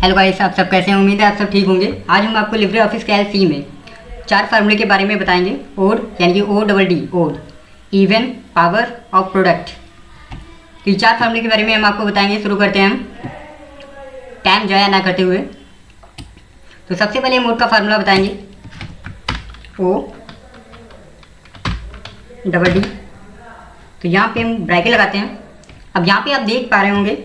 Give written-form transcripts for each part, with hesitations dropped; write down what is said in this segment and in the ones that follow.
Hello guys, आप सब कैसे हैं? उम्मीद है आप सब ठीक होंगे। आज हम आपको लिब्रे ऑफिस कैल्क सी में 4 फार्मूले के बारे में बताएंगे। ओड यानी कि ODD ओड, इवन, पावर और प्रोडक्ट। तो ये 4 फार्मूले के बारे में हम आपको बताएंगे। शुरू करते हैं हम टाइम ज़ाया ना करते हुए। तो सबसे पहले हम ओड का फार्मूला बताएंगे, ODD। तो यहाँ पे हम ब्रैकेट लगाते हैं। अब यहाँ पे आप देख पा रहे होंगे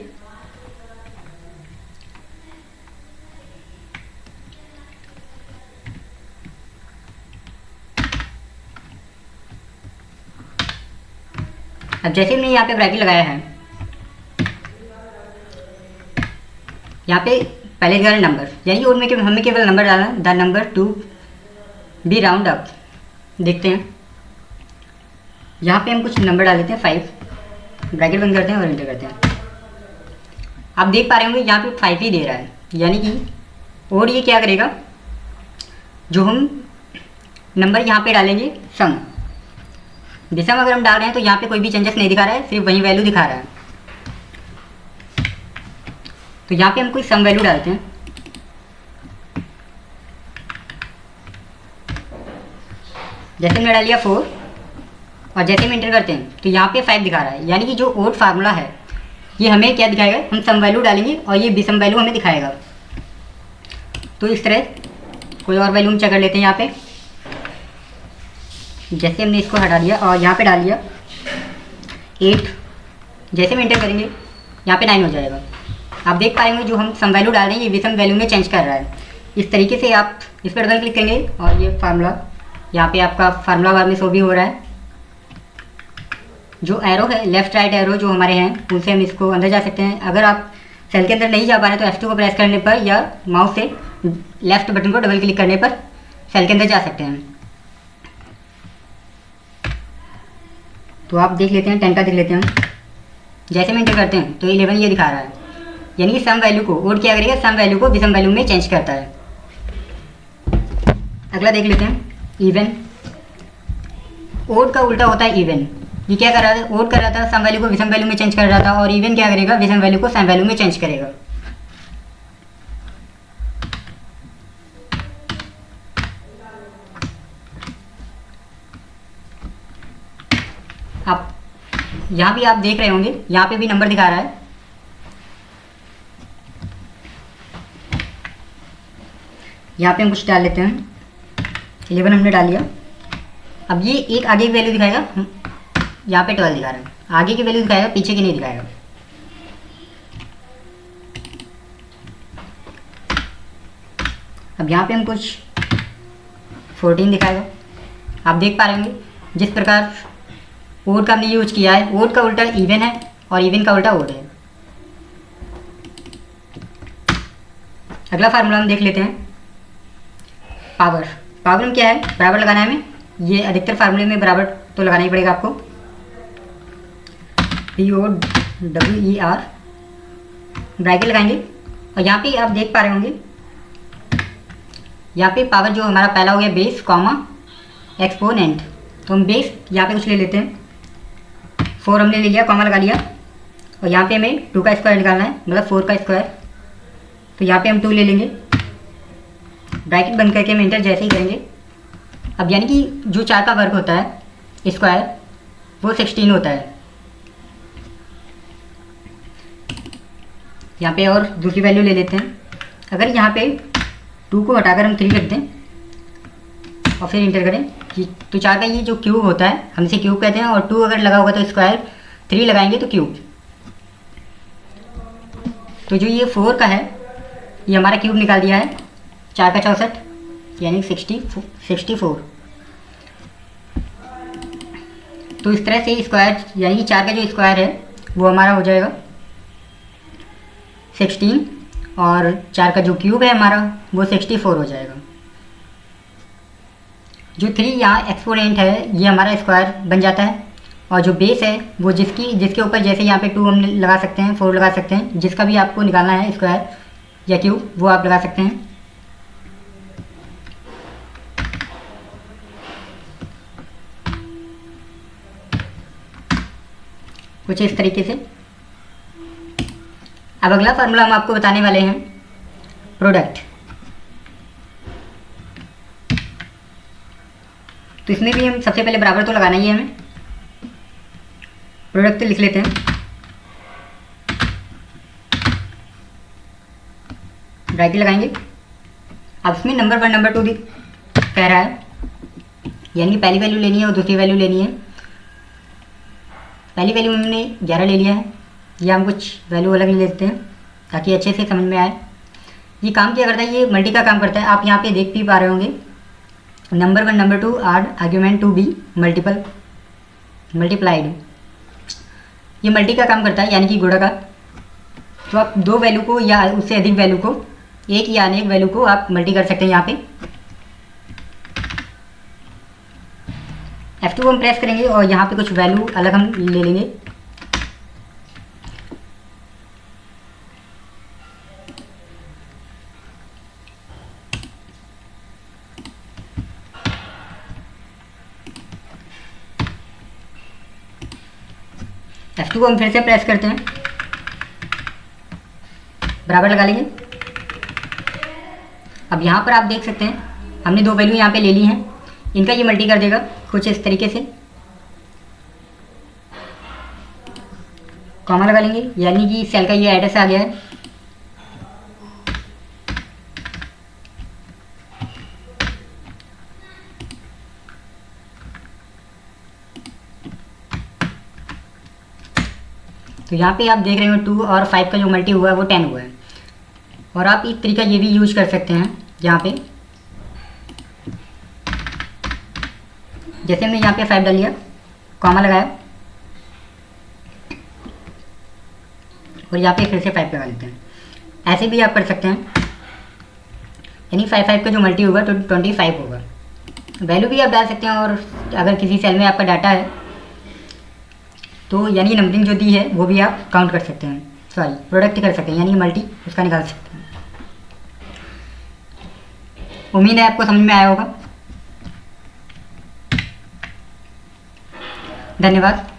अब जैसे हमने यहाँ पे ब्रैकेट लगाया है, यहाँ पे पहले दिखा नंबर, यानी ओड में हमें केवल नंबर डालना, the number to be round up. देखते हैं यहाँ पे हम कुछ नंबर डाल देते हैं 5, ब्रैकेट बंद करते हैं और एंटर करते हैं। आप देख पा रहे होंगे यहाँ पे 5 ही दे रहा है, यानी कि ओड ये क्या करेगा, जो हम नंबर यहाँ पे डालेंगे सम, विषम अगर हम डाल रहे हैं तो यहाँ पे कोई भी चेंजेस नहीं दिखा रहा है, सिर्फ वही वैल्यू दिखा रहा है। तो यहाँ पे हम कोई सम वैल्यू डालते हैं। जैसे मैं डाल लिया 4 और जैसे हम एंटर करते हैं तो यहाँ पे 5 दिखा रहा है, यानी कि जो ओड फार्मूला है ये हमें क्या दिखाएगा, हम सम वैल्यू डालेंगे और ये विषम वैल्यू हमें दिखाएगा। तो इस तरह कोई और वैल्यू हम चेक कर लेते हैं। यहाँ पे जैसे हमने इसको हटा दिया और यहाँ पे डाल दिया 8, जैसे हम एंटर करेंगे यहाँ पे 9 हो जाएगा। आप देख पाएंगे जो हम सम वैल्यू डाल रहे हैं ये विषम वैल्यू में चेंज कर रहा है। इस तरीके से आप इस पर डबल क्लिक करेंगे और ये फार्मूला यहाँ पे आपका फार्मूला बार में शो भी हो रहा है। जो एरो है, लेफ्ट राइट एरो जो हमारे हैं, उनसे हम इसको अंदर जा सकते हैं। अगर आप सेल के अंदर नहीं जा पा रहे तो F2 को प्रेस करने पर या माउस से लेफ्ट बटन को डबल क्लिक करने पर सेल के अंदर जा सकते हैं। तो आप देख लेते हैं 10 का देख लेते हैं। जैसे हम एंटर करते हैं तो 11 ये दिखा रहा है, यानी कि सम वैल्यू को ओड क्या करेगा, सम वैल्यू को विषम वैल्यू में चेंज करता है। अगला देख लेते हैं इवन। ओड का उल्टा होता है इवन। ये क्या कर रहा था, ओड कर रहा था सम वैल्यू को विषम वैल्यू में चेंज कर रहा था, और इवन क्या करेगा, विषम वैल्यू को सम वैल्यू में चेंज करेगा। आप यहाँ भी आप देख रहे होंगे, यहाँ पे भी नंबर दिखा रहा है। यहाँ पे हम कुछ डाल लेते हैं, 11 हमने डाल लिया। अब ये एक आगे की वैल्यू दिखाएगा, यहाँ पे 12 दिखा रहा है, आगे की वैल्यू दिखाएगा, पीछे की नहीं दिखाएगा। अब यहाँ पे हम कुछ 14 दिखाएगा। आप देख पा रहे होंगे जिस प्रकार ओड का हमने यूज किया है, ओड का उल्टा इवन है और इवन का उल्टा ओड है। अगला फार्मूला हम देख लेते हैं पावर। पावर में क्या है, बराबर लगाना है हमें। ये अधिकतर फार्मूले में बराबर तो लगाना ही पड़ेगा आपको। POWER ब्रैकेट लगाएंगे और यहाँ पे आप देख पा रहे होंगे, यहाँ पे पावर जो हमारा पहला हो गया बेस कॉमा एक्सपोनेंट। तो हम बेस यहाँ पे कुछ ले लेते हैं, 4 हमने ले लिया, कॉमा लगा लिया, और यहाँ पे हमें 2 का स्क्वायर निकालना है, मतलब 4 का स्क्वायर। तो यहाँ पे हम 2 ले लेंगे, ब्रैकेट बंद करके हम एंटर जैसे ही करेंगे। अब यानी कि जो 4 का वर्ग होता है स्क्वायर वो 16 होता है। यहाँ पे और दूसरी वैल्यू ले लेते हैं। अगर यहाँ पे 2 को हटाकर हम 3 रख दें और फिर इंटर करें तो 4 का ये जो क्यूब होता है, हम इसे क्यूब कहते हैं, और 2 अगर लगा होगा तो स्क्वायर, 3 लगाएंगे तो क्यूब। तो जो ये 4 का है ये हमारा क्यूब निकाल दिया है, 4 का 64 यानी 64। तो इस तरह से स्क्वायर यानी कि 4 का जो स्क्वायर है वो हमारा हो जाएगा 16, और 4 का जो क्यूब है हमारा वो 64 हो जाएगा। जो 3 यहाँ एक्सपोनेंट है ये हमारा स्क्वायर बन जाता है, और जो बेस है वो जिसके ऊपर जैसे यहाँ पे 2 हम लगा सकते हैं, 4 लगा सकते हैं, जिसका भी आपको निकालना है स्क्वायर या क्यूब वो आप लगा सकते हैं। कुछ इस तरीके से। अब अगला फार्मूला हम आपको बताने वाले हैं प्रोडक्ट। तो इसमें भी हम सबसे पहले बराबर तो लगाना ही है हमें। प्रोडक्ट लिख लेते हैं, ब्रैकेट लगाएंगे। अब इसमें नंबर 1 नंबर 2 भी कह रहा है, यानी कि पहली वैल्यू लेनी है और दूसरी वैल्यू लेनी है। पहली वैल्यू हमने 11 ले लिया है, ये हम कुछ वैल्यू अलग ले लेते हैं ताकि अच्छे से समझ में आए। ये काम क्या करता है, ये मल्टी का काम करता है। आप यहाँ पे देख भी पा रहे होंगे, number 1 number 2 are argument to be multiplied. ये मल्टी का काम करता है, यानी कि गुणा का। तो आप दो वैल्यू को या उससे अधिक वैल्यू को, एक या अनेक वैल्यू को आप मल्टी कर सकते हैं। यहाँ पे F2 हम प्रेस करेंगे और यहाँ पे कुछ वैल्यू अलग हम ले लेंगे। F2 को हम फिर से प्रेस करते हैं, बराबर लगा लेंगे। अब यहाँ पर आप देख सकते हैं हमने दो वैल्यू यहाँ पे ले ली हैं, इनका ये मल्टी कर देगा कुछ इस तरीके से। कॉमा लगा लेंगे, यानी कि सेल का ये एड्रेस आ गया है। तो यहाँ पे आप देख रहे हो 2 और 5 का जो मल्टी हुआ है वो 10 हुआ है। और आप एक तरीका ये भी यूज कर सकते हैं, यहाँ पे जैसे हमने यहाँ पे 5 डाल लिया, कॉमा लगाया और यहाँ पे फिर से 5 लगा लेते हैं। ऐसे भी आप कर सकते हैं, यानी 5 का जो मल्टी होगा तो 25 होगा। वैल्यू भी आप डाल सकते हैं, और अगर किसी सेल में आपका डाटा है तो यानी नंबरिंग जो दी है वो भी आप काउंट कर सकते हैं, सॉरी प्रोडक्ट कर सकते हैं, यानी मल्टी उसका निकाल सकते हैं। उम्मीद है आपको समझ में आया होगा। धन्यवाद।